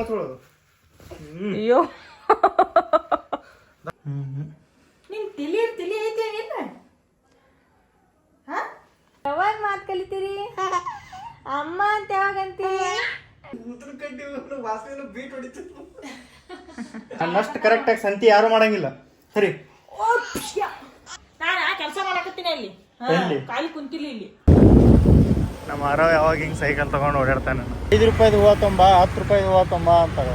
ಮಾತಾಡೋದು. ಅಯ್ಯೋ ನಿಮ್ ತಿಳಿ ಐತೆ ಇಲ್ಲ ಯಾವಾಗ ಮಾತು ಕಲಿತೀರಿ ಅಮ್ಮ ಅಂತ ಯಾವಾಗ ಅಂತೀರಿ? ನನ್ನಷ್ಟು ಕರೆಕ್ಟಾಗಿ ಸಂತಿ ಯಾರು ಮಾಡಂಗಿಲ್ಲ. ಸರಿ ನಾನು ಕೆಲಸ ಮಾಡಕತ್ತೀನಿ ಇಲ್ಲಿ ಎಲ್ಲಿ? ಕಾಲಿ ಕುಂತಿಲ್ಲ ಇಲ್ಲಿ. ನಮ್ಮ ಅರವ ಯಾವಾಗ ಹಿಂಗೆ ಸೈಕಲ್ ತೊಗೊಂಡು ಓಡಾಡ್ತಾನೆ. 5 ರೂಪಾಯಿದು ಹೂವು ತೊಂಬ, 10 ರೂಪಾಯಿದು ಹೂವು ತೊಂಬ ಅಂತಾರ.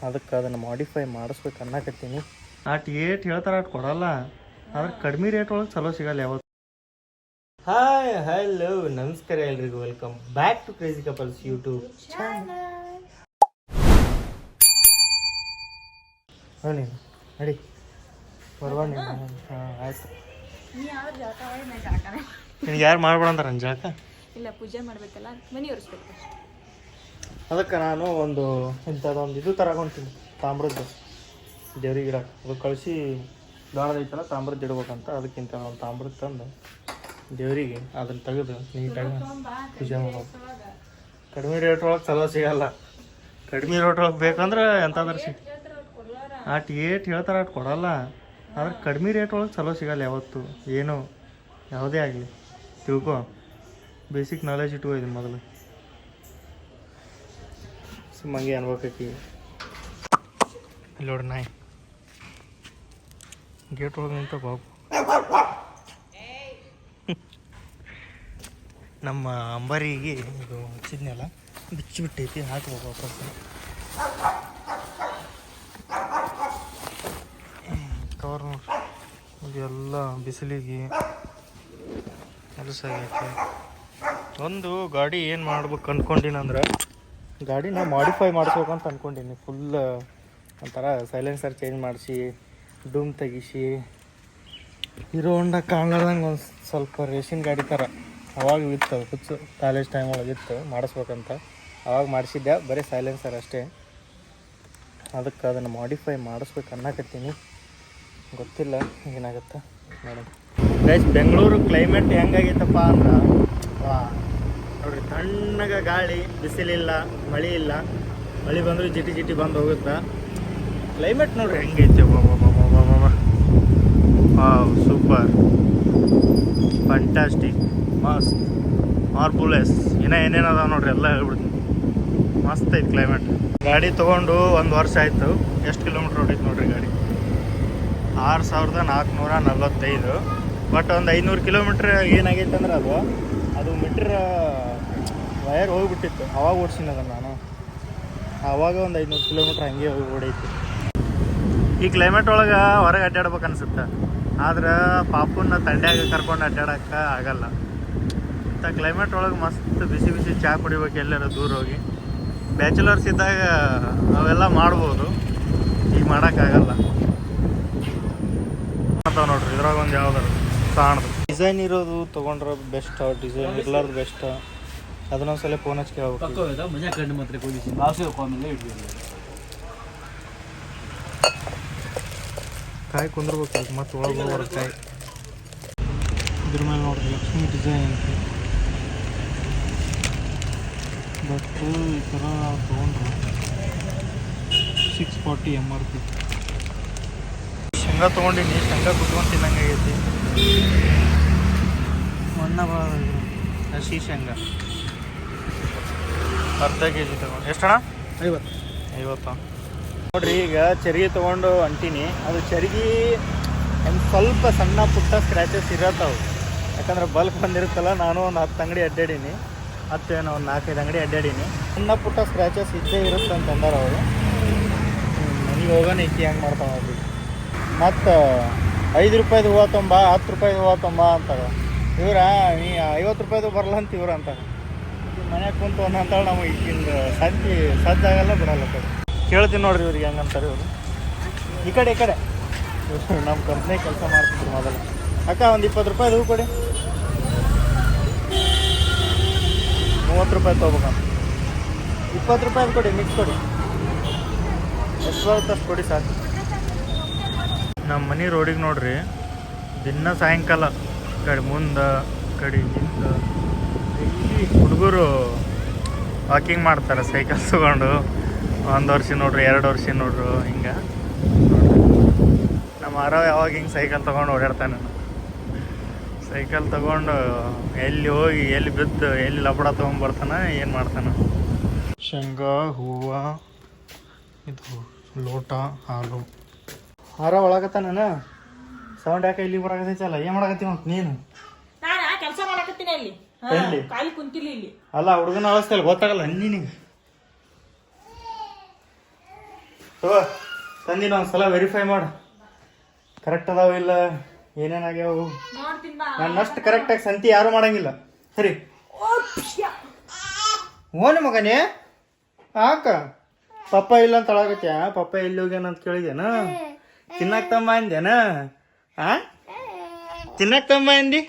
ಅದಕ್ಕೆ ಅದನ್ನು ಮಾಡಿಫೈ ಮಾಡಿಸ್ಬೇಕು ಅನ್ನಕತ್ತೀನಿ. ಅಟ್ ಏಟ್ ಹೇಳ್ತಾರೆ ಅಟ್ ಕೊಡಲ್ಲ, ಆದ್ರೆ ಕಡಿಮೆ ರೇಟ್ ಒಳಗೆ ಚಲೋ ಸಿಗಲ್ಲ ಯಾವತ್ತು. ಹಾಯ್ ಹಲೋ ನಮಸ್ಕಾರ ಎಲ್ರಿಗೂ, welcome back to crazy couples YouTube channel. ನೀನು ನಡಿ ಬರುವ. ನೀನು ಹಾಂ ಆಯ್ತು. ನಿನಗೆ ಯಾರು ಮಾಡ್ಬೇಡ ಅಂತಾರೆ ನನ್ನ ಜಾಕ? ಇಲ್ಲ, ಪೂಜೆ ಮಾಡ್ಬೇಕಲ್ಲ, ಮನೆ ಒರೆಸ್ಬೇಕು. ಅದಕ್ಕೆ ನಾನು ಇಂಥದ್ದೊಂದು ಇದು ತಗೊಂತೀನಿ, ತಾಮ್ರದ್ದು ದೇವ್ರಿಗೆ ಇಡಕ್ಕೆ. ಅದು ಕಳಿಸಿ ದಾಳದೈತಲ್ಲ ತಾಮ್ರದ್ದು ಇಡ್ಬೇಕಂತ. ಅದಕ್ಕಿಂತ ಒಂದು ತಾಮ್ರದ್ದು ತಂದು ದೇವರಿಗೆ ಅದನ್ನು ತೆಗೆದು ನೀಟಾಗಿ ಪೂಜೆ ಮಾಡೋದು. ಕಡಿಮೆ ರೇಟ್ ಒಳಗೆ ಚಲೋ ಸಿಗಲ್ಲ. ಕಡಿಮೆ ರೇಟ್ ಒಳಗೆ ಬೇಕಂದ್ರೆ ಎಂತಾದ್ರೂ ಅಟ್ ಏಟ್ ಹೇಳ್ತಾರೆ ಅಟ್ ಕೊಡಲ್ಲ, ಆದ್ರೆ ಕಡಿಮೆ ರೇಟ್ ಒಳಗೆ ಚಲೋ ಸಿಗಲ್ಲ ಯಾವತ್ತು. ಏನು ಯಾವುದೇ ಆಗಲಿ ತಿಳ್ಕೊ, ಬೇಸಿಕ್ ನಾಲೆಜ್ ಇಟ್ಕೋ ಇದು ಮೊದಲು. ಸುಮ್ಮಂಗೆ ಅನ್ಬೇಕಿ. ಇಲ್ಲಿ ನೋಡಿ ನಾಯಿ ಗೇಟ್ ಒಳಗೆ ನಿಂತ ಬಾಬು. ನಮ್ಮ ಅಂಬರಿಗೆ ಇದು ಹಚ್ಚಿದ್ನೆಲ್ಲ ಬಿಚ್ಚಿಬಿಟ್ಟೈತಿ, ಹಾಕ್ಬೇಕು ವಾಪಸ್. ಕವರ್ ನೋಡ್ರಿ, ಇದೆಲ್ಲ ಬಿಸಿಲಿಗೆ ಕೆಲಸಾಗೈತಿ. ಒಂದು ಗಾಡಿ ಏನು ಮಾಡ್ಬೇಕು ಅಂದ್ಕೊಂಡಿನಿ ಅಂದ್ರೆ, ಗಾಡಿನ ಮಾಡಿಫೈ ಮಾಡಿಸ್ಬೇಕಂತ ಅಂದ್ಕೊಂಡೀನಿ. ಫುಲ್ ಒಂಥರ ಸೈಲೆನ್ಸರ್ ಚೇಂಜ್ ಮಾಡಿಸಿ, ಡೂಮ್ ತೆಗಿಸಿ, ಹೀರೋ ಹೊಂಡ ಕಾಣ್ಲಾರ್ದಂಗೆ ಒಂದು ಸ್ವಲ್ಪ ರೇಷನ್ ಗಾಡಿ ಥರ ಅವಾಗ ಇತ್ತು, ಹುಚ್ಚು ಕಾಲೇಜ್ ಟೈಮ್ ಒಳಗಿತ್ತು ಮಾಡಿಸ್ಬೇಕಂತ. ಅವಾಗ ಮಾಡಿಸಿದ್ದೆ, ಬರೀ ಸೈಲೆನ್ಸರ್ ಅಷ್ಟೇ. ಅದಕ್ಕೆ ಅದನ್ನು ಮಾಡಿಫೈ ಮಾಡಿಸ್ಬೇಕು ಅನ್ನಕತ್ತೀನಿ. ಗೊತ್ತಿಲ್ಲ ಏನಾಗುತ್ತೆ ಮೇಡಮ್. ಗೈಸ್, ಬೆಂಗಳೂರು ಕ್ಲೈಮೇಟ್ ಹೆಂಗಾಗೈತಪ್ಪ ಅಂದ್ರೆ, ನೋಡ್ರಿ, ತಣ್ಣಗೆ ಗಾಳಿ, ಬಿಸಿಲಿಲ್ಲ, ಮಳೆ ಇಲ್ಲ. ಮಳೆ ಬಂದರೂ ಜಿಟಿ ಜಿಟಿ ಬಂದು ಹೋಗುತ್ತೆ. ಕ್ಲೈಮೇಟ್ ನೋಡ್ರಿ ಹೆಂಗೈತೆ. ವಾವ್, ಸೂಪರ್, ಫ್ಯಾಂಟಾಸ್ಟಿಕ್, ಮಸ್ತ್, ಮಾರ್ಬುಲೆಸ್, ಏನೇನು ಅದಾವ ನೋಡ್ರಿ, ಎಲ್ಲ ಹೇಳ್ಬಿಡ್ತೀನಿ. ಮಸ್ತ್ ಐತೆ ಕ್ಲೈಮೇಟ್. ಗಾಡಿ ತೊಗೊಂಡು 1 ವರ್ಷ ಆಯಿತು. ಎಷ್ಟು ಕಿಲೋಮೀಟ್ರ್ ಹೊಡೈತೆ ನೋಡ್ರಿ ಗಾಡಿ? 6445. ಬಟ್ ಒಂದು 500 ಕಿಲೋಮೀಟ್ರ್ ಏನಾಗೈತೆ ಅಂದ್ರೆ ಅದು ಮೀಟ್ರ್ ವಯರ್ ಹೋಗಿಬಿಟ್ಟಿತ್ತು. ಅವಾಗ ಓಡಿಸಿನ ಅದನ್ನು ನಾನು. ಆವಾಗ ಒಂದು 500 ಕಿಲೋಮೀಟ್ರ್ ಹಂಗೆ ಹೋಗಿ ಓಡೈತಿ. ಈ ಕ್ಲೈಮೇಟ್ ಒಳಗೆ ಹೊರಗೆ ಅಡ್ಡಾಡ್ಬೇಕು ಅನ್ಸುತ್ತೆ, ಆದ್ರೆ ಪಾಪನ್ನ ತಂಡ್ಯಾಗ ಕರ್ಕೊಂಡು ಅಡ್ಡಾಡೋಕ್ಕೆ ಆಗಲ್ಲ. ಇಂಥ ಕ್ಲೈಮೇಟ್ ಒಳಗೆ ಮಸ್ತ್ ಬಿಸಿ ಬಿಸಿ ಚಹಾ ಕುಡಿಬೇಕು ಎಲ್ಲರೂ ದೂರ ಹೋಗಿ. ಬ್ಯಾಚುಲರ್ಸ್ ಇದ್ದಾಗ ಅವೆಲ್ಲ ಮಾಡ್ಬೋದು, ಈಗ ಮಾಡೋಕ್ಕಾಗಲ್ಲ. ಅಂತಾವ ನೋಡ್ರಿ, ಇದ್ರಾಗ ಒಂದು ಯಾವ್ದಾರು ಕಾಣದು ಡಿಸೈನ್ ಇರೋದು ತೊಗೊಂಡ್ರೆ ಬೆಸ್ಟ್, ಡಿಸೈನ್ ಇರ್ಲಾರ್ದು ಬೆಸ್ಟ್. ಅದನ್ನೊಂದ್ಸಲ ಫೋನ್ ಹಚ್ಚಿ ಕೇಳ್ಬೇಕು. ಕಾಯಿ ಕುಂದಿರ್ಬೇಕು ಮತ್ತು ಒಳಗೆ ಹೋಗೋರು ಕಾಯಿ. ಇದ್ರ ಮೇಲೆ ನೋಡ್ರಿ ಲಕ್ಷ್ಮಿ ಡಿಸೈನ್ ಐತಿ. ಬಟ್ ಈ ಥರ ನಾವು ತೊಗೊಂಡ್ರೆ 640 MRP. ಶೇಂಗಾ ತೊಗೊಂಡಿನಿ, ಶೇಂಗಾ ಕುಟ್ಕೊಂಡು ತಿನ್ನಂಗೆ ಆಗೈತಿ. ಮಣ್ಣ ಭಾಳ ಹಸಿ ಶೇಂಗಾ ಅರ್ಧ kg ತೊಗೊಂಡು. ಎಷ್ಟಣ್ಣ? 50 ನೋಡ್ರಿ. ಈಗ ಚರಿಗೆ ತೊಗೊಂಡು ಅಂಟೀನಿ. ಅದು ಚರಿಗೆ ಒಂದು ಸ್ವಲ್ಪ ಸಣ್ಣ ಪುಟ್ಟ ಸ್ಕ್ರ್ಯಾಚಸ್ ಇರತ್ತವು, ಯಾಕಂದ್ರೆ ಬಲ್ಕ್ ಬಂದಿರುತ್ತಲ್ಲ. ನಾನು ಒಂದು 10 ಅಂಗಡಿ ಅಡ್ಡಾಡೀನಿ, ಮತ್ತೇನೋ ಒಂದು 4-5 ಅಂಗಡಿ ಅಡ್ಡಾಡೀನಿ. ಸಣ್ಣ ಪುಟ್ಟ ಸ್ಕ್ರ್ಯಾಚಸ್ ಇದ್ದೇ ಇರುತ್ತೆ ಅಂತಂದಾರ ಅವರು. ನನಗೆ ಹೋಗೋಣ ಇಕ್ಕಿ ಹೆಂಗೆ ಮಾಡ್ತಾವೆ ನೋಡ್ರಿ. ಮತ್ತು 5 ರೂಪಾಯಿದು ಹೂವು ತೊಂಬ, 10 ರೂಪಾಯಿದು ಹೂವು ತೊಂಬ ಅಂತಾರೆ ಇವ್ರ. ನೀ 50 ರೂಪಾಯಿದು ಬರಲ್ಲ ಅಂತ ಇವ್ರು ಅಂತಾರೆ. ಮನ್ಯಾಗ ಕುಂತು ಅಂತೇಳಿ ನಮಗೆ ಈಗಿಂದ ಸಜ್ಜಾಗಲ್ಲ ಬಿಡಲ್ಲ. ಕಡೆ ಕೇಳ್ತೀನಿ ನೋಡ್ರಿ ಇವ್ರಿಗೆ ಹೆಂಗಂತಾರೆ ಇವರು. ಈ ಕಡೆ ನಮ್ಮ ಕಂಪ್ನಿ ಕೆಲಸ ಮಾಡ್ತಿದ್ರು ಮೊದಲು. ಅಕ್ಕ, ಒಂದು 20 ರೂಪಾಯಿದು ಹೂ ಕೊಡಿ. 30 ರೂಪಾಯಿ ತೊಗೋಬೇಕಂತ. 20 ರೂಪಾಯಿದು ಕೊಡಿ, ಮಿಕ್ಸ್ ಕೊಡಿ. ಎಷ್ಟು ಬರುತ್ತೆ ಅಷ್ಟು ಕೊಡಿ ಸಾಕು. ನಮ್ಮ ಮನೆ ರೋಡಿಗೆ ನೋಡ್ರಿ, ದಿನ ಸಾಯಂಕಾಲ ಕಡೆ ಮುಂದೆ ಕಡೆ ಹಿಂದೆ ಹುಡುಗರು ವಾಕಿಂಗ್ ಮಾಡ್ತಾರೆ ಸೈಕಲ್ ತೊಗೊಂಡು. 1 ವರ್ಷ ನೋಡ್ರಿ 2 ವರ್ಷ ನೋಡ್ರು ಹಿಂಗೆ ನಮ್ಮ ಆರವ್ ಯಾವಾಗ ಹಿಂಗೆ ಸೈಕಲ್ ತೊಗೊಂಡು ಓಡಾಡ್ತಾನೆ ಸೈಕಲ್ ತೊಗೊಂಡು ಎಲ್ಲಿ ಹೋಗಿ ಎಲ್ಲಿ ಬಿದ್ದು ಎಲ್ಲಿ ಲಪಡ ತೊಗೊಂಡ್ಬರ್ತಾನೆ ಏನು ಮಾಡ್ತಾನೆ. ಶೇಂಗಾ ಹೂವು ಇದು ಲೋಟ ಹಾಲು ಹಾರ ಒಳಗತ್ತಾನ ಸೌಂಡ್ ಯಾಕೆ ಇಲ್ಲಿ ಬರಾಕತ್ತೈತಲ್ಲ ಏನು ಮಾಡಕತ್ತೀವಿ ಅಂತ ನೀನು ನಾನು ಕೆಲಸ ಮಾಡಕತ್ತೀನಿ ಅಲ್ಲಿ ಎಲ್ಲಿ? ಖಾಲಿ ಕುಂತಿಲ್ಲ ಇಲ್ಲಿ. ಅಲ್ಲ ಹುಡುಗನ ಅವಸ್ಥೆ ಗೊತ್ತಾಗಲ್ಲ ನಿನಗೆ ತಂದಿನ ಒಂದ್ಸಲ ವೆರಿಫೈ ಮಾಡು ಕರೆಕ್ಟ್ ಅದಾವ ಇಲ್ಲ ಏನೇನಾಗ್ಯಾವು. ನೋಡ್ತೀನಿ ಬಾ. ನನ್ನಷ್ಟು ಕರೆಕ್ಟಾಗಿ ಸಂತಿ ಯಾರು ಮಾಡಂಗಿಲ್ಲ. ಸರಿ ಓನಿ ಮಗನೇ ಆಕ ಪಪ್ಪ ಇಲ್ಲ ಅಂತ ಅಳಾಗತ್ಯ ಪಪ್ಪ ಎಲ್ಲಿ ಹೋಗ್ಯಾನ ಅಂತ ಕೇಳಿದೇನ ತಿನ್ನಕ್ ತಂಬ ಅಂದೇನ ಆ ತಿನ್ನಕ್ ತಂಬ ಅಂದಿ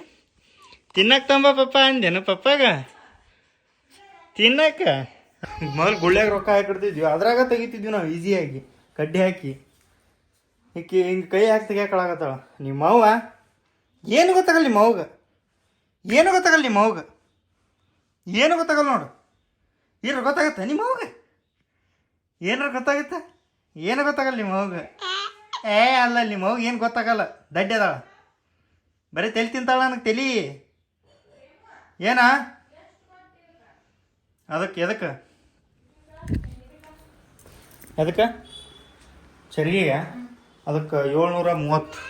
ತಿನ್ನಕ್ ತಂಬ ಪಪ್ಪ ಅಂದೇನ ಪಪ್ಪಾಗ ತಿನ್ನಕ ಮೊದಲು ಗುಳ್ಳ್ಯಾಗ ರೊಕ್ಕ ಹಾಕಿಡ್ತಿದ್ವಿ ಅದ್ರಾಗ ತೆಗಿತಿದ್ವಿ ನಾವು ಈಸಿಯಾಗಿ ಕಡ್ಡಿ ಹಾಕಿ ಈಕಿ ಹಿಂಗೆ ಕೈ ಹಾಕಿ ತೆಗಿಯಾಕಳಾಗತ್ತಾಳ ನಿಮ್ಮ ಅವ್ವ ಏನು ಗೊತ್ತಾಗಲ್ಲ ನಿಮ್ಮ ಅವ್ಗ ಏನು ಗೊತ್ತಾಗಲ್ಲ ನಿಮ್ಮ ಅವ್ಗ ಏನು ಗೊತ್ತಾಗಲ್ಲ ನೋಡು ಏನಾರು ಗೊತ್ತಾಗತ್ತ ನಿಮ್ಮ ಅವ್ಗ ಏನಾರು ಗೊತ್ತಾಗತ್ತ ಏನು ಗೊತ್ತಾಗಲ್ಲ ನಿಮ್ಮ ಅವ್ಗ ಅಲ್ಲ ನಿಮ್ಮ ಅವ್ಗ ಏನು ಗೊತ್ತಾಗಲ್ಲ ದಡ್ಡಿ ಅದಾಳ ಬರೀ ತಲೆ ತಿಂತಾಳ ನನಗೆ ತಲಿ ಏನಾ ಅದಕ್ಕೆ ಎದಕ್ಕೆ ಚರಿಗೆ ಅದಕ್ಕೆ 730.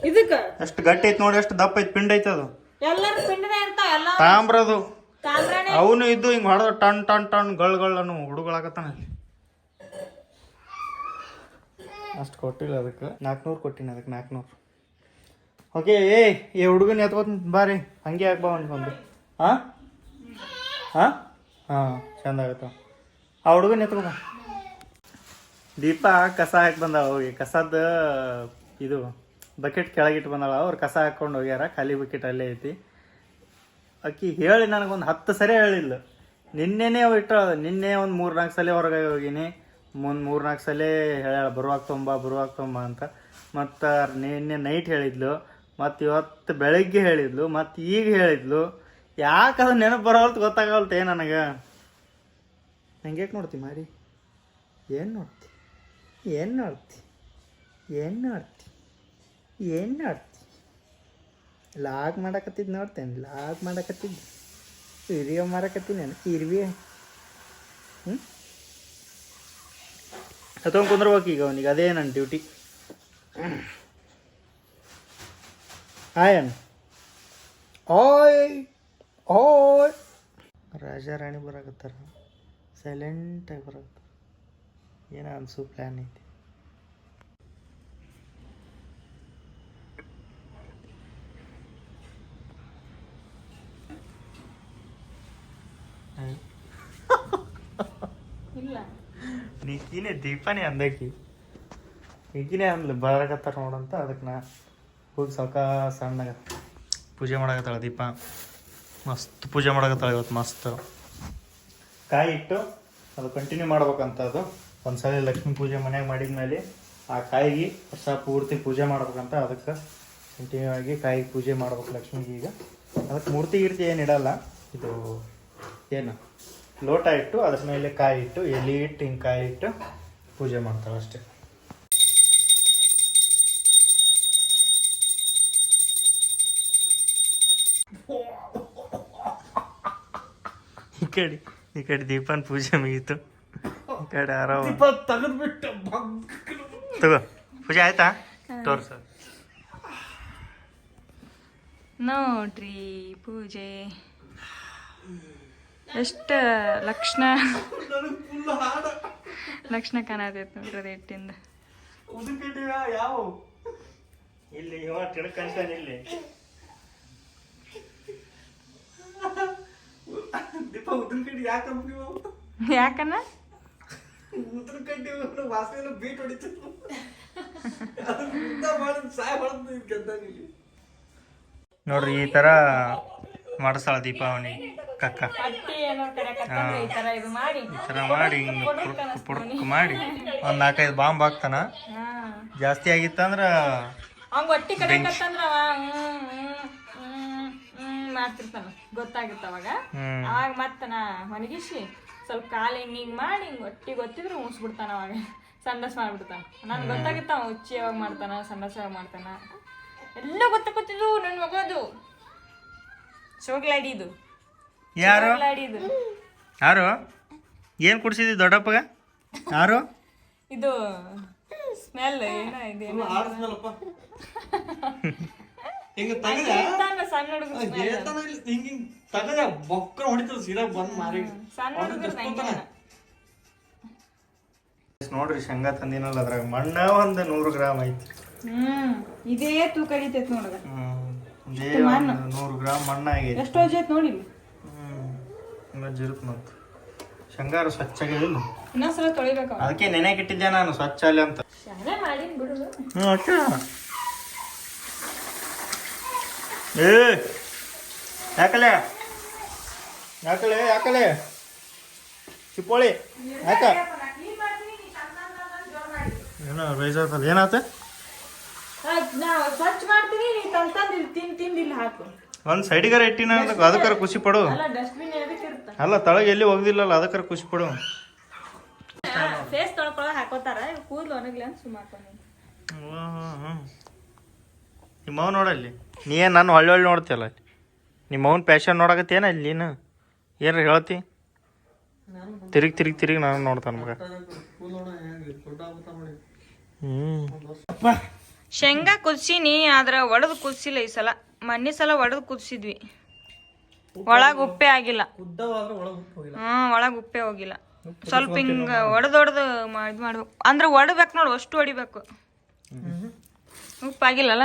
ಇದಕ್ಕ ಎಷ್ಟು ಗಟ್ಟಿ ಐತೆ ನೋಡಿ ಎಷ್ಟು ದಪ್ಪ ಐತೆ ಪಿಂಡ್ ಐತೆ ಅದು ಎಲ್ಲರೂ ಪಿಂಡನೇ ಇರ್ತಾವ ಎಲ್ಲ ತಾಮ್ರದು ತಾಮ್ರನೇ. ಅವನು ಇದ್ದು ಹಿಂಗೆ ಹೊಡೆದ ಟನ್ ಟನ್ ಟನ್ ಗಳಗಳನ್ನು ಹುಡುಗಳಾಗತ್ತಾನ ಅಷ್ಟು ಕೊಟ್ಟಿಲ್ಲ ಅದಕ್ಕೆ 400 ಕೊಟ್ಟಿನಿ ಅದಕ್ಕೆ 400. ಓಕೆ ಏ ಹುಡುಗನ ಎತ್ಕೋತ ಬಾರಿ ಹಂಗೆ ಯಾಕೆ ಬಾ ಒಂದು ಹಾಂ ಹಾಂ ಹಾಂ ಚಂದ ಆಗತ್ತ ಆ ಹುಡುಗನ ಎತ್ಕೊ. ದೀಪ ಕಸ ಹಾಕಿ ಬಂದಾಳ ಹೋಗಿ ಕಸದ ಇದು ಬಕೆಟ್ ಕೆಳಗಿಟ್ಟು ಬಂದಾಳ ಅವ್ರು ಕಸ ಹಾಕ್ಕೊಂಡು ಹೋಗ್ಯಾರ ಖಾಲಿ ಬಕೆಟ್ ಅಲ್ಲೇ ಐತಿ. ಅಕ್ಕಿ ಹೇಳಿ ನನಗೊಂದು 10 ಸರಿ ಹೇಳಿಲ್ಲ ನಿನ್ನೆನೇ ಅವು ಇಟ್ಟ ನಿನ್ನೆ ಒಂದು 3-4 ಸಲ ಹೊರಗೆ ಹೋಗಿನಿ ಮುಂದೆ 3-4 ಸಲ ಹೇಳ್ಯಾಳ ಬರುವಾಗ ತೊಂಬ ಅಂತ. ಮತ್ತು ನಿನ್ನೆ ನೈಟ್ ಹೇಳಿದ್ಲು ಮತ್ತು ಇವತ್ತು ಬೆಳಗ್ಗೆ ಹೇಳಿದ್ಲು ಮತ್ತು ಈಗ ಹೇಳಿದ್ಲು ಯಾಕೆ ಅದು ನೆನಪು ಬರೋಲ್ತು ಗೊತ್ತಾಗಲ್ತೆ ನನಗೆ. ನಂಗೆ ಯಾಕೆ ನೋಡ್ತಿ ಮಾರಿ ಏನು ನೋಡ್ತಿ ಏನು ನೋಡ್ತಿ ಏನು ನೋಡ್ತಿ ಏನು ನೋಡ್ತಿ ಲಾಗ್ ಮಾಡಕತ್ತಿದ್ದು ನೋಡ್ತೇನೆ ಲಾಗ್ ಮಾಡಕತ್ತಿದ್ದು ವಿಡಿಯೋ ಮಾಡಕತ್ತೀನಿ ನಾನು ಇರ್ವಿ ಹತ್ಕೊಂಡು ಕುಂದ್ರಬೇಕು ಈಗ ಅವನಿಗೆ ಅದೇ ನನ್ನ ಡ್ಯೂಟಿ. ಆಯನ್ ಓಯ್ ಓಯ್ ರಾಜಾ ರಾಣಿ ಬರಾಕತ್ತಾರ ಸೈಲೆಂಟಾಗಿ ಬರಾಕತ್ತಾರ ಏನೋ ಅನ್ಸು ಪ್ಲ್ಯಾನ್ ಐತಿ. ಇಲ್ಲ ನೀಕಿನೇ ದೀಪಾನೇ ಅಂದಕಿ ಈಗಿನೇ ಅಂದ್ಲು ಬರಾಕತ್ತಾರ ನೋಡಂತ ಅದಕ್ಕೆ ನಾ ಹೋಗಿ ಸಣ್ಣಗೆ ಪೂಜೆ ಮಾಡಕತ್ತಾಳ ದೀಪ ಮಸ್ತ್ ಪೂಜೆ ಮಾಡಕತ್ತಾಳ ಇವತ್ತು ಮಸ್ತ್ ಕಾಯಿ ಇಟ್ಟು ಅದು ಕಂಟಿನ್ಯೂ ಮಾಡ್ಬೇಕಂತ. ಅದು ಒಂದ್ಸಲ ಲಕ್ಷ್ಮೀ ಪೂಜೆ ಮನ್ಯಾಗ ಮಾಡಿದ್ಮೇಲೆ ಆ ಕಾಯಿಗೆ ವರ್ಷ ಪೂರ್ತಿ ಪೂಜೆ ಮಾಡ್ಬೇಕಂತ ಅದಕ್ಕೆ ಕಂಟಿನ್ಯೂ ಆಗಿ ಕಾಯಿಗೆ ಪೂಜೆ ಮಾಡ್ಬೇಕು ಲಕ್ಷ್ಮಿಗೆ. ಈಗ ಅದಕ್ಕೆ ಮೂರ್ತಿ ಗಿರ್ತಿ ಏನು ಇಡಲ್ಲ ಇದು ಏನು ಲೋಟ ಇಟ್ಟು ಅದ್ರ ಮೇಲೆ ಕಾಯಿ ಇಟ್ಟು ಎಲೆ ಇಟ್ಟು ಹಿಂಗೆ ಕಾಯಿ ಇಟ್ಟು ಪೂಜೆ ಮಾಡ್ತಾಳೆ ಅಷ್ಟೇ. ಈ ಕಡೆ ದೀಪನ್ ಪೂಜೆ ಮುಗೀತು ಈ ಕಡೆ ಆರಾಮ ತಗೋ ಪೂಜೆ ಆಯ್ತಾ ತೋರ್ಸ ನೋಡ್ರಿ ಪೂಜೆ ಎಷ್ಟು ಲಕ್ಷಣ ಕಾಣತೈತೆ ನೋಡ್ರಿ ಅದು ಇಟ್ಟಿಂದ ಯಾವ ಇಲ್ಲಿ ತಿಳ್ಕಂತಾನೆ ಇಲ್ಲಿ ದೀಪ ಉದ್ದಿನ ಕಡ್ಡಿ ಯಾಕಂಪ್ರಿ ಯಾಕನ್ನ ಉದ್ದಿನ ಕಡ್ಡಿ ವಾಸನೆ ಬೀಟ್ ಹೊಡಿತಿತ್ತು ನೋಡ್ರಿ ಈ ತರ ಮಾಡಿಸ್ತಾಳ ದೀಪಾವಳಿ ಕಕ್ಕ ಈ ತರ ಮಾಡಿ ಪುಡ್ಕ್ ಮಾಡಿ ಒಂದ್ 4-5 ಬಾಂಬ್ ಹಾಕ್ತಾನ. ಜಾಸ್ತಿ ಆಗಿತ್ತಂದ್ರ ಅವಂಗ ಒಟ್ಟಿ ಕಡೆಕತ್ತಂದ್ರ ಮಾಡ್ತಿರ್ತಾನ ಗೊತ್ತಾಗಿತ್ತ ಅವಾಗ ಅವಾಗ ಮತ್ತ ನಾ ಒಣಗಿಸಿ ಸ್ವಲ್ಪ ಕಾಲು ಹಿಂಗೆ ಮಾಡಿ ಹಿಂಗೆ ಒಟ್ಟಿಗೆ ಗೊತ್ತಿದ್ರೆ ಮುಗಿಸ್ಬಿಡ್ತಾನ ಅವಾಗ ಸಂಡಾಸ್ ಮಾಡ್ಬಿಡ್ತಾನ. ನನ್ಗೆ ಗೊತ್ತಾಗಿತ್ತ ಅವ ಹುಚ್ಚಿ ಯಾವಾಗ ಮಾಡ್ತಾನ ಸಂಡಾಸ್ ಯಾವಾಗ ಮಾಡ್ತಾನ ಎಲ್ಲ ಗೊತ್ತಾಗೋತಿದ್ದು ನನ್ನ ಮಗದು ಶೋಗ್ಲಾಡಿದು ಯಾರು ಶೋಗ್ಲಾಡಿದು ಯಾರು ಏನು ಕುಡ್ಸಿದ್ದಿ ದೊಡ್ಡಪ್ಪಗ ಯಾರು ಇದು ಸ್ಮೆಲ್ ಏನ ಇದೇನು ಹಿಂಗ ತಗದ ಸಣ್ಣ ಹುಡುಗರು ಹಿಂಗ ತಗದ ಬೊಕ್ಕ ಹೊಡಿತದ ಸೀದಾ ಬಂದ್ ಮಾರಿ ಸಣ್ಣ ಹುಡುಗರು ನೋಡ್ರಿ ಶೇಂಗಾ ತಂದಿನಲ್ಲ ಅದ್ರಾಗ ಮಣ್ಣ ಒಂದು 100 ಗ್ರಾಮ್ ಐತಿ. ಇದೇ ತೂಕ ಹಿಡಿತೈತಿ ನೋಡಗ ಇದೇ ಒಂದು 100 ಗ್ರಾಮ್ ಮಣ್ಣ ಆಗೈತಿ. ಎಷ್ಟು ವಜ್ ನೋಡಿ ಇರುತ್ತ ಮತ್ತು ಶೇಂಗಾರು ಸ್ವಚ್ಛಾಗಿಲ್ಲ ಇನ್ನೊಂದ್ಸಲ ತೊಳಿಬೇಕು ಅದಕ್ಕೆ ನೆನೆಗೆ ಇಟ್ಟಿದ್ದೆ ನಾನು ಸ್ವಚ್ಛ ಅಲ್ಲಿ ಅಂತ. ಶಾಲೆ ಮಾಡಿನ್ ಬಿಡು. ಏ ಯಾಕಲೆ ಯಾಕಲೆ ಯಾಕಲೆ ಚಿಪ್ಪೋಳಿ ಯಾಕ ಏನೋ ಬೇಜಾರ್ತಲ್ಲ ಏನಾತ ನಾವು ಸ್ವಚ್ಛ ಮಾಡ್ತೀನಿ ನೀ ತಂತಂದು ತಿಂದಿಲ್ಲ ಹಾಕು ಒಂದು ಸೈಡಿಗಾರ ಇಟ್ಟಿನ ಅದಕ್ಕಾರ ಖುಷಿ ಪಡು. ಅಲ್ಲ ಡಸ್ಟ್ಬಿನ್ ಎದಕ್ಕೆ ಇರುತ್ತೆ ಅಲ್ಲ ತಳಗ ಎಲ್ಲಿ ಹೋಗ್ದಿಲ್ಲಲ್ಲ ಅದಕ್ಕಾರ ಖುಷಿ ಪಡು. ಫೇಸ್ ತೊಳ್ಕೊಳಕ್ ಹಾಕೋತಾರ ಕೂದಲು ಒಣಗ್ಲಿ ಅಂತ ಸುಮ್ಮ ಹಾಕೊಂಡು ನಿಮ್ಮ ಅವ್ ನೋಡಲ್ಲಿ ನೀ ಏನು ನಾನು ಹೊಳ್ಳಿ ನೋಡ್ತೀಯಲ್ಲ ನಿಮ್ಮ ಅವ್ನ ಪ್ಯಾಶನ್ ನೋಡಕತ್ತೇನ ಅಲ್ಲಿ ನೀನು ಏನಾರ ಹೇಳ್ತಿ ತಿರುಗಿ ನಾನು ನೋಡ್ತಾನ ಮಗ. ಶೇಂಗಾ ಕುದಿಸಿನಿ ಆದ್ರ ಒಡದು ಕುದಿಸಿಲ್ಲ ಈ ಸಲ. ಮನ್ನಿ ಸಲ ಒಡದು ಕುದಿಸಿದ್ವಿ ಒಳಗ ಉಪ್ಪೇ ಆಗಿಲ್ಲ. ಒಳಗ ಉಪ್ಪೇ ಹೋಗಿಲ್ಲ. ಸ್ವಲ್ಪ ಹಿಂಗ ಒಡದೊಡ್ದು ಇದು ಮಾಡ್ಬೇಕು ಅಂದ್ರೆ ಒಡಬೇಕು ನೋಡು ಅಷ್ಟು ಹೊಡಿಬೇಕು. ಉಪ್ಪಾಗಿಲ್ಲಲ್ಲ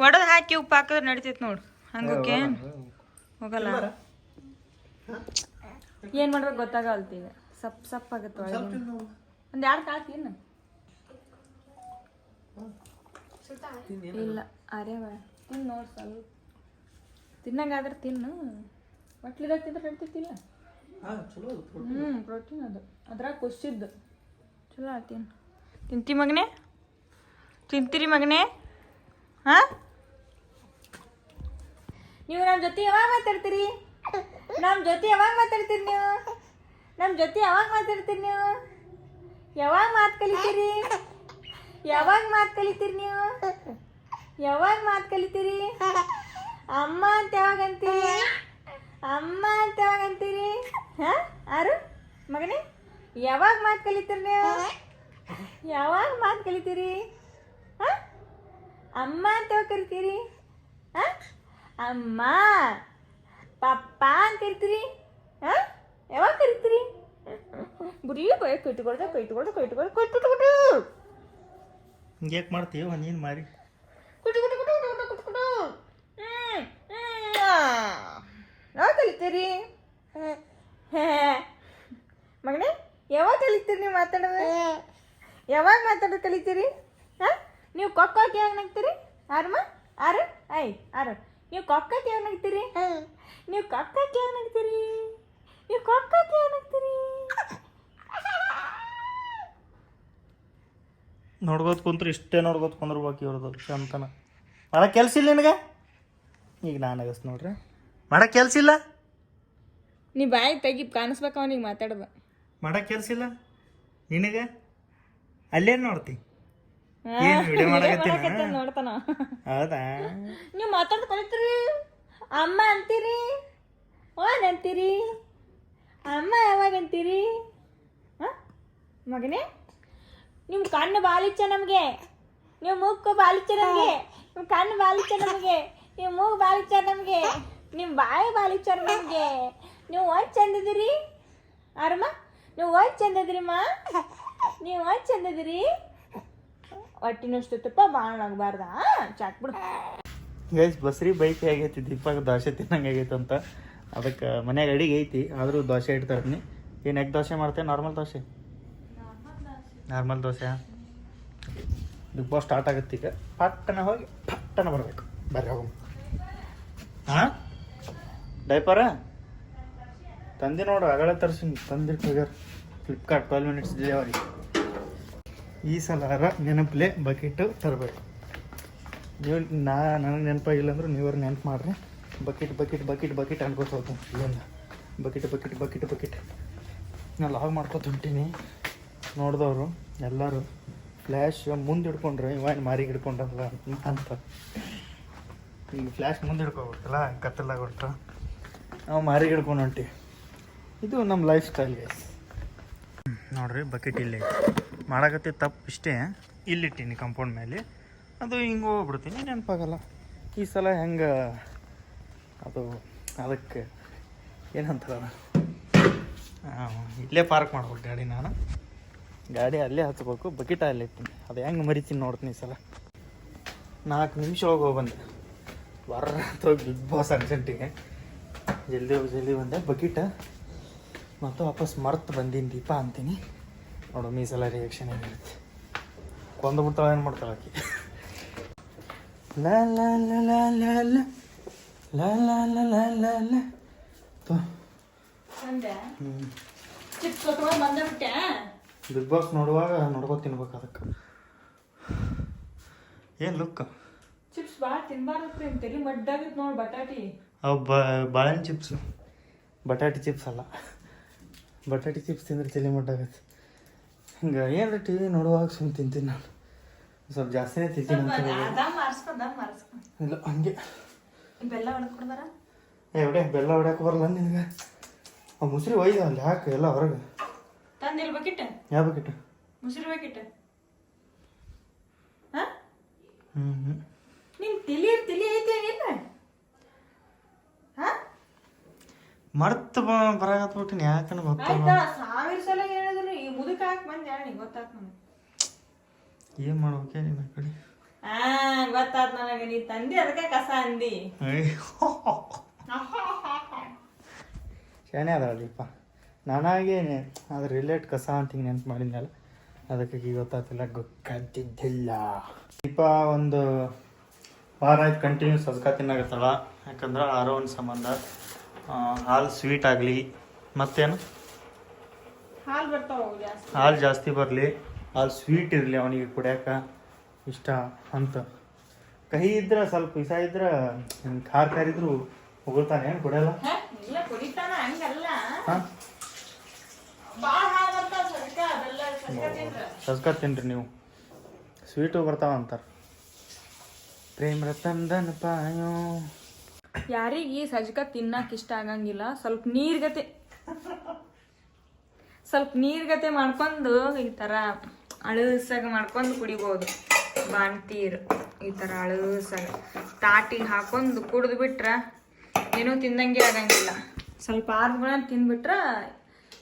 ಒಡದ್ ಹಾಕಿ ಉಪ್ಪು ಹಾಕಿದ್ರೆ ನಡಿತೈತಿ ನೋಡು. ಹಂಗೋಕೆ ಹೋಗಲ್ಲ. ಏನ್ ಮಾಡ್ಬೇಕು ಗೊತ್ತಾಗಲ್ತಿ ಈಗ. ಸಪ್ ಆಗತ್ತೆ ಒಳಗೆ. ಒಂದ್ 2 ಕಾಳು ತಿನ್ನು. ಇಲ್ಲ ಅರೇವ ತಿನ್ನು ನೋಡು ಸ್ವಲ್ಪ ತಿನ್ನಂಗಾದ್ರೆ ತಿನ್ನು. ಮಟ್ಲಿದಾಗ ತಿಂದ್ರೆ ನಡ್ತಿತ್ತಿಲ್ಲ. ಪ್ರೋಟೀನ್ ಅದು ಅದ್ರಾಗ ಕುಸಿದ್ದು ಚಲೋ ಆತೀನಿ. ತಿಂತಿ ಮಗನೇ ತಿಂತೀರಿ ಮಗನೇ? ಹಾ ನೀವು ನಮ್ಮ ಜೊತೆ ಯಾವಾಗ ಮಾತಾಡ್ತೀರಿ? ನಮ್ಮ ಜೊತೆ ಯಾವಾಗ ಮಾತಾಡ್ತೀರಿ ನೀವು? ನಮ್ಮ ಜೊತೆ ಯಾವಾಗ ಮಾತಾಡ್ತೀರಿ ನೀವು? ಯಾವಾಗ ಮಾತು ಕಲಿತೀರಿ? ಯಾವಾಗ ಮಾತು ಕಲಿತೀರಿ ನೀವು? ಯಾವಾಗ ಮಾತು ಕಲಿತೀರಿ? ಅಮ್ಮ ಅಂತ ಯಾವಾಗ ಅಂತೀರಿ? ಅಮ್ಮ ಅಂತ ಯಾವಾಗ ಅಂತೀರಿ? ಹಾ ಆರು ಮಗನೇ ಯಾವಾಗ ಮಾತು ಕಲಿತೀರಿ ನೀವು? ಯಾವಾಗ ಮಾತು ಕಲಿತೀರಿ? ಹಾ ಅಮ್ಮ ಅಂತ ಯಾವಾಗ ಕರಿತೀರಿ? ಹಾ ಅಮ್ಮ ಪಪ್ಪ ಅಂತ ಕರಿತೀರಿ? ಹಾ ಯಾವಾಗ ಕರಿತೀರಿ? ಬರೀ ಕೊಯ್ಟುಕೊಳ್ದು ಯಾಕೆ ಮಾಡ್ತೀವ ನೀನು ಮಾರಿ ಯಾವಾಗ ಕಲಿತೀರಿ ಮಗನೇ? ಯಾವಾಗ ಕಲಿತೀರಿ ನೀವು ಮಾತಾಡೋದು? ಯಾವಾಗ ಮಾತಾಡೋದು ಕಲಿತೀರಿ? ಹಾಂ ನೀವು ಕೊಕ್ಕೋಕೆ ಯಾವಾಗ ನಗ್ತೀರಿ? ಆರಮ್ಮ ಆರು ಆರು ನೀವು ಕೊಕ್ಕೋಕೆ ಯಾವಾಗ ನಗ್ತೀರಿ? ನೀವು ಕೊಕ್ಕೋಕೆ ಯಾವಾಗ ನಗ್ತೀರಿ? ನೀವು ಕೊಕ್ಕೋಕೆ ಯಾವಾಗ ನಗ್ತೀರಿ? ನೋಡ್ಕೋತ ಕುಂತ್ರೆ ಇಷ್ಟೇ ನೋಡ್ಕೋತ ಕುಂದ್ರಬೇಕು ಇವ್ರದ್ದು ಅಂತನ. ಮಾಡಕ್ಕೆ ಕೆಲಸ ಇಲ್ಲ ನಿನಗೆ? ಈಗ ನಾನು ಅಗಸ್ ನೋಡ್ರಿ ಮಾಡಕ್ಕೆ ಕೆಲಸ ಇಲ್ಲ. ನೀ ಬಾಯಿ ತೆಗಿ ಕಾಣಿಸ್ಬೇಕು ಅವನಿಗೆ ಮಾತಾಡೋದು. ಮಾಡಕ್ಕೆ ಕೆಲಸ ಇಲ್ಲ ನಿನಗೆ? ಅಲ್ಲೇನು ನೋಡ್ತಿ? ಏನು ವಿಡಿಯೋ ಮಾಡಕತ್ತೀನಿ ನೋಡ್ತಾನ. ಹೌದಾ? ನೀವು ಮಾತಾಡ್ದು ಕಲಿತೀರಿ? ಅಮ್ಮ ಅಂತೀರಿ? ಓನ್ ಅಂತೀರಿ? ಅಮ್ಮ ಯಾವಾಗ ಅಂತೀರಿ? ಹಾಂ ಮಗನೇ ನಿಮ್ಮ ಕಣ್ಣು ಬಾಲಿಚ್ಚ ನಮಗೆ, ನೀವು ಮೂಗು ಬಾಲಿಚ್ಚ ನಮಗೆ, ನಿಮ್ಮ ಕಣ್ಣು ಬಾಲಿಚ್ಚ ನಮಗೆ, ನೀವು ಮೂಗು ಬಾಲಿಚ್ಚ ನಮಗೆ, ನಿಮ್ಮ ಬಾಯಿ ಬಾಲಿಚ್ಚ ನಮಗೆ. ನೀವು ಒಂದು ಚಂದಿದ್ದೀರಿ ಆರಮ್ಮ? ನೀವು ಒಂದು ಚಂದಿದ್ದೀರಿಮ್ಮ? ನೀವು ಒಂದು ಚಂದಿದ್ದೀರಿ? ಒಟ್ಟಿನಷ್ಟು ತುಪ್ಪ ಭಾಳ ಆಗಬಾರ್ದ ಚಾಕ್ಬಿಡು. ಗೈಸ್ ಬಸ್ರಿ ಬೈಕ್ ಆಗೈತಿ ದೀಪಾಗ ದೋಸೆ ತಿನ್ನಂಗೆ ಆಗೈತೆ ಅಂತ. ಅದಕ್ಕೆ ಮನ್ಯಾಗ ಅಡಿಗೆ ಐತಿ ಆದರೂ ದೋಸೆ ಇಡ್ತಾರನಿ. ಏನು ಎಗ್ ದೋಸೆ ಮಾಡ್ತೇವೆ? Normal dosa? Normal dosa. Bigg Boss start ಆಗುತ್ತೆ ಈಗ. ಪಟ್ಟನ ಹೋಗಿ ಪಟ್ಟನ ಬರಬೇಕು. ಬರ್ರಿ ಹೋಗಮ್ಮ. ಹಾಂ ಡೈಪರ ತಂದೆ ನೋಡು ಅಗಳ ತರ್ಸಿನಿ ತಂದಿರ್ತಾಗ ಫ್ಲಿಪ್ಕಾರ್ಟ್ 12 ಮಿನಿಟ್ಸ್ ಡೆಲಿವರಿ. ಈ ಸಲ ನೆನಪಲೆ ಬಕೆಟು ತರಬೇಕು. ನೀವು ನನಗೆ ನೆನಪಾಗಿಲ್ಲ ಅಂದ್ರೆ ನೀವ್ರು ನೆನಪು ಮಾಡಿರಿ. ಬಕೆಟ್ ಬಕೆಟ್ ಬಕೆಟ್ ಬಕೆಟ್ ಅನ್ಕೋತ ಹೋಗ್ತೀನಿ ಇಲ್ಲಿಂದ. ಬಕೆಟ್ ಬಕೆಟ್ ಬಕೆಟ್ ಬಕೆಟ್ ನಾನು ಲಾಗ್ ಮಾಡ್ಕೊತ ಹೊಂಟೀನಿ. ನೋಡಿದವರು ಎಲ್ಲರೂ ಫ್ಲ್ಯಾಶ್ ಮುಂದೆ ಹಿಡ್ಕೊಂಡ್ರೆ ಇವಾಗ ಮಾರಿಗೆ ಹಿಡ್ಕೊಂಡ್ರಲ್ಲ ಅಂತ. ಈಗ ಫ್ಲ್ಯಾಶ್ ಮುಂದೆ ಹಿಡ್ಕೊಬೇಕಲ್ಲ ಕತ್ತಲಾಗ ಹೊರಟ್ರೆ ನಾವು ಮಾರಿಗೆ ಹಿಡ್ಕೊಂಡು ಹೊಂಟಿ. ಇದು ನಮ್ಮ ಲೈಫ್ ಸ್ಟೈಲ್ ಗೈಸ್. ನೋಡ್ರಿ ಬಕೆಟ್ ಇಲ್ಲೇ ಮಾಡಾಕತ್ತಿ ತಪ್ಪು ಇಷ್ಟೇ, ಇಲ್ಲಿಟ್ಟೀನಿ ಕಂಪೌಂಡ್ ಮೇಲೆ. ಅದು ಹಿಂಗೆ ಹೋಗ್ಬಿಡ್ತೀನಿ, ನೆನಪಾಗಲ್ಲ. ಈ ಸಲ ಹೆಂಗೆ ಅದು ಅದಕ್ಕೆ ಏನಂತಾರ ಇಲ್ಲೇ ಪಾರ್ಕ್ ಮಾಡ್ಬೇಕು ಗಾಡಿ. ನಾನು ಗಾಡಿ ಅಲ್ಲೇ ಹಚ್ಬೇಕು, ಬಕೆಟ್ ಅಲ್ಲೇ ಇರ್ತೀನಿ. ಅದು ಹೆಂಗೆ ಮರಿತೀನಿ ನೋಡ್ತೀನಿ ಈ ಸಲ. 4 ನಿಮಿಷ ಹೋಗಿ ಬಂದೆ ಹೋಗಿ ಬಿಗ್ ಬಾಸ್ ಅರ್ಜೆಂಟಿಗೆ ಜಲ್ದಿ ಬಂದೆ. ಬಕೆಟ್ ಮತ್ತು ವಾಪಸ್ ಮರ್ತು ಬಂದೀನಿ ದೀಪ ಅಂತೀನಿ. ನೋಡು ಈ ಸಲ ರಿಯಾಕ್ಷನ್ ಏನಿರುತ್ತೆ. ಕೊಂದುಬಿಡ್ತಾಳೆ ಏನು ಮಾಡ್ತಾಳೆ ಆಕಿ. ಲಾ ಲಾ ಲಾ ಲಾ ಲಾ ಲಾ ಲಾ ಲಾ ಲಾ ಲಾ ಲಾ ಲಾ ಚಿಪ್ಸ್ ತೊಗೊಂಡು ಬಂದ್ಬಿಟ್ಟೆ. ಬಿಗ್ ಬಾಸ್ ನೋಡುವಾಗ ನೋಡ್ಕೊತ ತಿನ್ಬೇಕು. ಅದಕ್ಕೆ ಏನು ಲುಕ್ ಚಿಪ್ಸ್ ಭಾಳ ತಿನ್ಬಾರ್ದು, ತಲೆ ಮಡ್ಡಾಗಿತ್ತು ನೋಡಿ. ಬಟಾಟಿ ಅವು ಬಾಳೆಹಣ್ಣು ಚಿಪ್ಸು, ಬಟಾಟಿ ಚಿಪ್ಸ್ ಅಲ್ಲ. ಬಟಾಟಿ ಚಿಪ್ಸ್ ತಿಂದ್ರೆ ತಲೆ ಮಡ್ಡಾಗತ್ತೆ. ಹಿಂಗೆ ಏನಾರ ಟಿ ವಿ ನೋಡುವಾಗ ಸುಮ್ಮನೆ ತಿಂತೀನಿ ನಾನು. ಸ್ವಲ್ಪ ಜಾಸ್ತಿನೇ ತಿಂತೀನಿ ಅಂತ ಇಲ್ಲ ಹಂಗೆ. ಬೆಲ್ಲ ಹೊಡ್ಕೊಡ್ದಾರ ಎವಡೆ ಬೆಲ್ಲ ಹೊಡ್ಯಾಕೆ ಬರಲ್ಲ ನಿನಗೆ. ಆ ಮುಸ್ರಿ ಒಯ್ದ ಅಲ್ಲಿ ಹಾಕಿ ಎಲ್ಲ ಹೊರಗೆ ತಂದಿಲ್ ಬಕೆಟ್. ಯಾವ ಬಕೆಟ್? ಮುಸ್ರಿ ಬಕೆಟ್. ಹ್ಞೂ ನಿಮ್ ತಿಳಿ ಐತೆ ಏನಿಲ್ಲ. ಮರ್ತು ಬರಾಕತ್ಬಿಟ್ಟಿನಿ. ಯಾಕಂದ್ರೆ ಗೊತ್ತಾಗ 1000 ಸಲ ಹೇಳಿದ್ರು ಈ ಮುದುಕ ಹಾಕಿ ಬಂದು ಹೇಳಿ ಗೊತ್ತಾತ್ ನನಗೆ. ಏನು ಮಾಡ್ಬೇಕೆ ನಿನ್ನ ಕಡೆ? ಗೊತ್ತಾತ್ ನನಗೆ. ನೀ ತಂದಿ ಅದಕ್ಕೆ ಕಸ ಅಂದಿ. ಶಾಣೆ ಅದ ದೀಪ. ನಾನಾಗೇನೆ ಅದ್ರ ರಿಲೇಟ್ ಕಸ ಅಂತ ಹಿಂಗೆ ನೆನ್ಪು ಮಾಡಿದ್ನಲ್ಲ, ಅದಕ್ಕೆ ಈಗ ಗೊತ್ತಾಗ್ತಿಲ್ಲ, ಗೊತ್ತಾಗ್ತಿದ್ದಿಲ್ಲ. ದೀಪ ಒಂದು ವಾರ ಆಯ್ತು ಕಂಟಿನ್ಯೂಸ್ ಸಜ್ಕ ತಿನ್ನಾಗತ್ತಳ. ಯಾಕಂದ್ರೆ ಆರೋ ಒಂದು ಸಂಬಂಧ. ಹಾಲು ಸ್ವೀಟ್ ಆಗಲಿ, ಮತ್ತೇನು ಹಾಲು ಬರ್ತಾವ ಜಾಸ್ತಿ. ಹಾಲು ಜಾಸ್ತಿ ಬರಲಿ, ಹಾಲು ಸ್ವೀಟ್ ಇರಲಿ ಅವನಿಗೆ ಕುಡಿಯೋಕೆ ಇಷ್ಟ ಅಂತ. ಕಹಿ ಇದ್ರೆ ಸ್ವಲ್ಪ ಇಸ ಇದ್ರೆ ಖಾರ ಇದ್ರು ಹೊಗಳ್ತಾನೆ. ಏನು ಕುಡಿಯಲ್ಲ? ಇಲ್ಲ ಕುಡಿತಾನ, ಹಂಗಲ್ಲ. ಹಾಂ ಭಾಳ ಹಾಲು ಬರ್ತಾವ ಸಜ್ಕ. ಅದೆಲ್ಲ ಸಜ್ಕ ತಿನ್ರ. ಸಜ್ಕ ತಿನ್ರಿ ನೀವು, ಸ್ವೀಟು ಬರ್ತಾವ ಅಂತಾರೆ. ಪ್ರೇಮ್ ರತನ್ ಪಾಯೋ. ಯಾರಿಗೆ ಸಜ್ಕ ತಿನ್ನಕ್ಕೆ ಇಷ್ಟ ಆಗಂಗಿಲ್ಲ, ಸ್ವಲ್ಪ ನೀರ್ಗತೆ ಮಾಡ್ಕೊಂಡು ಈ ಥರ ಅಳಸಾಗ ಮಾಡ್ಕೊಂಡು ಕುಡಿಬೋದು. ಬಾಣ್ತೀರು ಈ ಥರ ಅಳಸಾಗ ತಾಟಿಗೆ ಹಾಕೊಂಡು ಕುಡಿದು ಬಿಟ್ರೆ ಏನೂ ತಿಂದಂಗೆ ಆಗಂಗಿಲ್ಲ. ಸ್ವಲ್ಪ ಆದ್ಮೇಲೆ ತಿಂದ್ಬಿಟ್ರೆ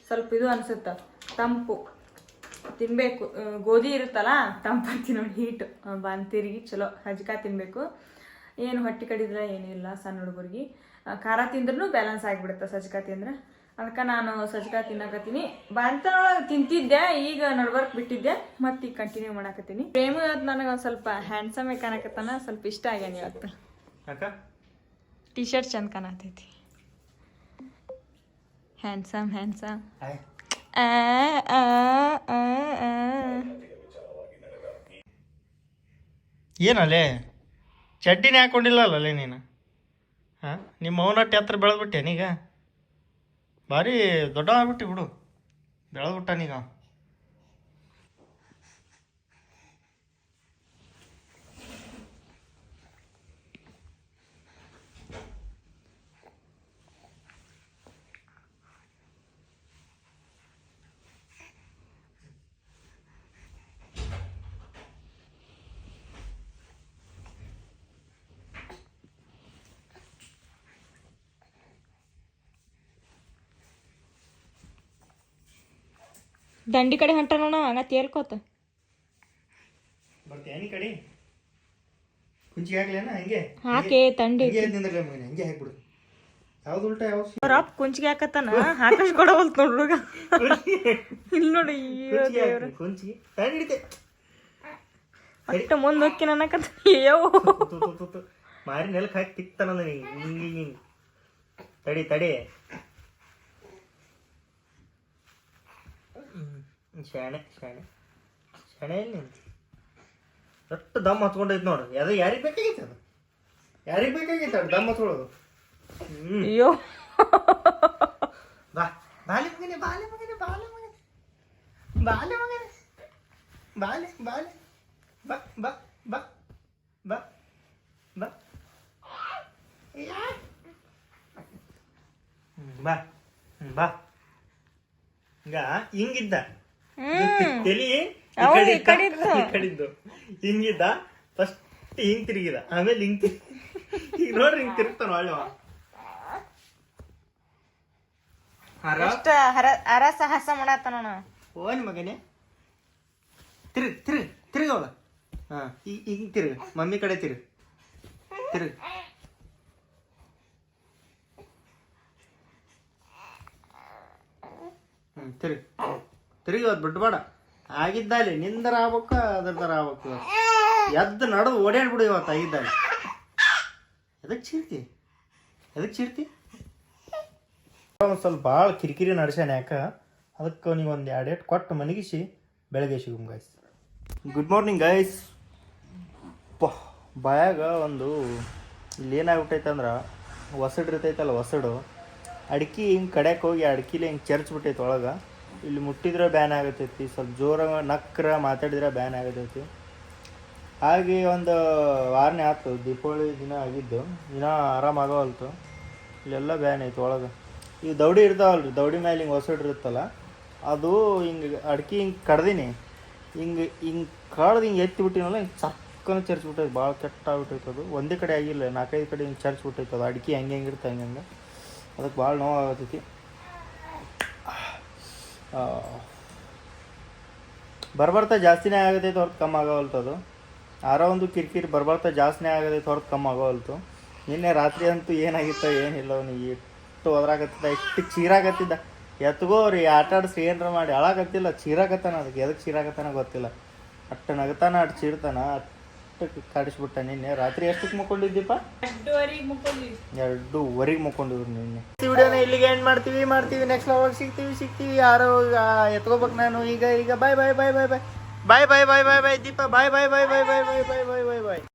ಸ್ವಲ್ಪ ಇದು ಅನ್ಸುತ್ತೆ, ತಂಪು ತಿನ್ನಬೇಕು. ಗೋಧಿ ಇರುತ್ತಲ್ಲ ತಂಪಾಗ್ತಿ ನೋಡಿ, ಹೀಟು ಬಾಣ್ತೀರಿಗೆ ಚಲೋ ಸಜ್ಕ ತಿನ್ನಬೇಕು. ಏನು ಹೊಟ್ಟೆ ಕಡಿದ್ರೆ ಏನಿಲ್ಲ. ಸಣ್ಣ ಹುಡುಗರಿಗೆ ಖಾರ ತಿಂದ್ರೂ ಬ್ಯಾಲೆನ್ಸ್ ಆಗಿಬಿಡುತ್ತೆ ಸಜ್ಕ ತಿಂದ್ರೆ. ಅದಕ್ಕೆ ನಾನು ಸಜ್ಕ ತಿನ್ನಕತ್ತೀನಿ. ಬಾಣ್ತನೊಳಗೆ ತಿಂತಿದ್ದೆ, ಈಗ ನಡ್ಬರ್ಕ್ ಬಿಟ್ಟಿದ್ದೆ, ಮತ್ತೆ ಈಗ ಕಂಟಿನ್ಯೂ ಮಾಡಾಕತ್ತೀನಿ. ಪ್ರೇಮ ಇವತ್ತು ನನಗೆ ಒಂದು ಸ್ವಲ್ಪ ಹ್ಯಾಂಡ್ಸಮ್ ಕಾಣಕತ್ತಾನ, ಸ್ವಲ್ಪ ಇಷ್ಟ ಆಗ್ಯಾನ ಇವತ್ತು. ಟಿ ಶರ್ಟ್ ಚಂದ ಕಾಣತೈತಿ. ಹ್ಯಾಂಡ್ಸಮ್ ಏನಲ್ಲೇ ಚಡ್ಡಿನೇ ಹಾಕೊಂಡಿಲ್ಲಲ್ಲೇ ನೀನು? ಹಾಂ, ನಿಮ್ಮ ಮೌನಟ್ಟಿ ಹತ್ರ ಬೆಳೆದ್ಬಿಟ್ಟೇನೀಗ? ಭಾರಿ ದೊಡ್ಡ ಆಗ್ಬಿಟ್ಟು ಬಿಡು, ಬೆಳೆದ್ಬಿಟ್ಟಾನೀಗ. ದಂಡಿ ಕಡೆ ಹೊಂಟ ನೋಡ, ಹಂಗ ತೇಲ್ಕೋತ ಬರ್ತೀನಿ ಕಡೆ ಕುಂಚಿಗೆ ಹಾಕ್ಲೇನ? ಹಂಗೆ ಹಾಕಿ ತಂಡಿ ಹಂಗೆ ಹಾಕ್ಬಿಡು. ಯಾವ್ದು ಉಲ್ಟಾ ಯಾವ್ದು? ರಪ್ ಕುಂಚಿಗೆ ಹಾಕತ್ತಾನ, ಹಾಕಸ್ ಕೊಡವಲ್ತ ನೋಡ್ರುಗ. ಇಲ್ಲಿ ನೋಡಿ ಕುಂಚಿಗೆ ತಂಡಿ ಹಿಡಿತೆ ಅಷ್ಟ ಮುಂದೆ ಹೋಗಿ ನನಕತ್ತ. ಅಯ್ಯೋ ಮಾರಿ ನೆಲಕ್ಕೆ ಹಾಕಿ ತಿಕ್ತಾನಲ್ಲ ಹಿಂಗೆ. ತಡಿ ಶಾಣೆ ಎಲ್ಲಿ ಒಟ್ಟು ದಮ್ ಹತ್ಕೊಂಡೈತೆ ನೋಡು. ಅದು ಯಾರಿಗೆ ಬೇಕಾಗಿತ್ತು? ಅದು ಯಾರಿಗೆ ಬೇಕಾಗಿತ್ತು ಅದು ದಮ್ ಹತ್ಕೊಳ್ಳೋದು? ಅಯ್ಯೋ ಬಾ ಬಾಲೆ ಮಗನೆ ಬಾಲೆ ಮಗನೆ ಬಾಲೆ ಮಗನೆ ಬಾಲೆ ಮಗನೆ ಬಾಲೆ ಬಾಲೆ ಬಾ ಬಾ ಬಾ ಬಾ ಬಾ ಬಾ ಬಾ ಈಗ ಹಿಂಗಿದ್ದ ತಲಿ ಹೌದು, ಈ ಕಡೆ ಇತ್ತು. ಈ ಕಡಿದ್ದು ಹಿಂಗಿದ್ದ ಫಸ್ಟ್ ಹಿಂಗ್ ತಿರುಗಿದ ಆಮೇಲೆ ಹಿಂಗ್ ಈಗ ನೋಡ್ರಿ ಹಿಂಗ್ ತಿರುಗ್ತಾನ ಒಳ್ಳೆ ಅಷ್ಟ ಅರಸಾಹಸ ಮಾಡತ್ತ ನೋಡ. ಓನ್ ಮಗನೇ ತಿರುಗವಳ ಹಾ ಈಗ ತಿರುಗ ಮಮ್ಮಿ ಕಡೆ ತಿರುಗ ತಿರುಗಿ ಅವತ್ತು ಬಿಡ್ಬೇಡ. ಆಗಿದ್ದಾಲಿ ನಿಂದರ ಆಗ್ಬೇಕು ಅದ್ರದರ ಆಗ್ಬೇಕು. ಎದ್ದು ನಡೆದು ಓಡಾಡ್ಬಿಡು ಇವತ್ತು ಆಗಿದ್ದಾಲಿ. ಎದಕ್ಕೆ ಚೀರ್ತಿ ಒಂದು ಸ್ವಲ್ಪ ಭಾಳ ಕಿರಿಕಿರಿ ನಡೆಸ್ಯಾನ ಯಾಕ ಅದಕ್ಕೆ ನೀವು ಒಂದು 2 ಏಟ್ ಕೊಟ್ಟು ಮನಗಿಸಿ ಬೆಳಗ್ಗೆ ಸಿಗುಮ್ ಗೈಸ್. Good morning guys. ಬಾಯಾಗ ಒಂದು ಇಲ್ಲಿ ಏನಾಗ್ಬಿಟ್ಟೈತೆ ಅಂದ್ರೆ ಒಸಡು ಇರ್ತೈತಲ್ಲ, ಒಸಡು ಅಡ್ಕೆ ಹಿಂಗೆ ಕಡೆಗೆ ಹೋಗಿ ಅಡ್ಕಿಲಿ ಹಿಂಗೆ ಚರ್ಚ್ಬಿಟ್ಟೈತೆ ಒಳಗೆ. ಇಲ್ಲಿ ಮುಟ್ಟಿದ್ರೆ ಬ್ಯಾನ್ ಆಗತೈತಿ, ಸ್ವಲ್ಪ ಜೋರಾಗ ನಕ್ರ ಮಾತಾಡಿದ್ರೆ ಬ್ಯಾನ್ ಆಗತೈತಿ. ಹಾಗೆ ಒಂದು ವಾರನೇ ಆಯ್ತು, ದೀಪಾವಳಿ ದಿನ ಆಗಿದ್ದು, ಇನ್ನೂ ಆರಾಮಾಗವಲ್ತು. ಇಲ್ಲೆಲ್ಲ ಬ್ಯಾನ್ ಐತೆ ಒಳಗೆ. ಇವು ದೌಡಿ ಇರ್ತಾವಲ್ರಿ, ದೌಡಿ ಮೇಲೆ ಹಿಂಗೆ ಹೊಸಡು ಇರುತ್ತಲ್ಲ, ಅದು ಹಿಂಗೆ ಅಡ್ಕೆ ಹಿಂಗೆ ಕಡ್ದೀನಿ, ಹಿಂಗೆ ಕಡ್ದು ಹಿಂಗೆ ಎತ್ತಿಬಿಟ್ಟಿನಲ್ಲ, ಹಿಂಗೆ ಚಕ್ಕನ ಚರ್ಚ್ಬಿಟ್ಟೈತೆ. ಭಾಳ ಕೆಟ್ಟ ಆಗ್ಬಿಟ್ಟೈತೆ ಅದು. ಒಂದೇ ಕಡೆ ಆಗಿಲ್ಲ, 4-5 ಕಡೆ ಹಿಂಗೆ ಚರ್ಚ್ಬಿಟ್ಟೈತೆ ಅದು. ಅಡ್ಕೆ ಹೆಂಗೆ ಇರುತ್ತೆ ಹಂಗೆ ಅದಕ್ಕೆ ಭಾಳ ನೋವಾಗತೈತಿ. ಬರ್ಬರ್ತಾ ಜಾಸ್ತಿನೇ ಆಗತೈತೆ ಹೊರತು ಕಮ್ಮಿ ಆಗೋವಲ್ತು. ಆರೋ ಒಂದು ಕಿರಿಕಿರಿ ಬರ್ಬರ್ತಾ ಜಾಸ್ತಿನೇ ಆಗತೈತೆ ಹೊರತು ಕಮ್ಮಿ ಆಗೋವಲ್ತು. ನಿನ್ನೆ ರಾತ್ರಿ ಅಂತೂ ಏನಾಗಿತ್ತೋ ಏನಿಲ್ಲ, ಅವನಿಗೆ ಎಷ್ಟು ಒದರಾಗತ್ತಿದ್ದ, ಎಷ್ಟು ಚೀರಾಗತ್ತಿದ್ದ. ಎತ್ಗೋರಿ ಆಟ ಆಡಿಸಿ ಏನರ ಮಾಡಿ ಹಾಳಾಗತ್ತಿಲ್ಲ, ಚೀರಾಕತ್ತಾನ. ಅದಕ್ಕೆ ಎದಕ್ಕೆ ಚೀರಾಕತ್ತಾನ ಗೊತ್ತಿಲ್ಲ. ಅಷ್ಟು ನಗತಾನ, ಅಷ್ಟು ಚೀರ್ತಾನ, ಅಷ್ಟು ಕಾಡಿಸ್ಬಿಟ್ಟ. ನಿನ್ನೆ ರಾತ್ರಿ ಎಷ್ಟಕ್ಕೆ ಮುಕ್ಕೊಂಡಿದ್ದೀಪ? 2:15 ಮುಕ್ಕೊಂಡಿದ್ರು ನಿನ್ನೆ. ವಿಡಿಯೋನ ಇಲ್ಲಿಗೆ ಎಂಡ್ ಮಾಡ್ತೀವಿ. ನೆಕ್ಸ್ಟ್ ಅವಾಗ ಸಿಗ್ತೀವಿ. ಯಾರೋ ಎತ್ಕೋಬೇಕು ನಾನು ಈಗ. ಬಾಯ್ ದೀಪ. ಬಾಯ್ ದೀಪ. ಬಾಯ್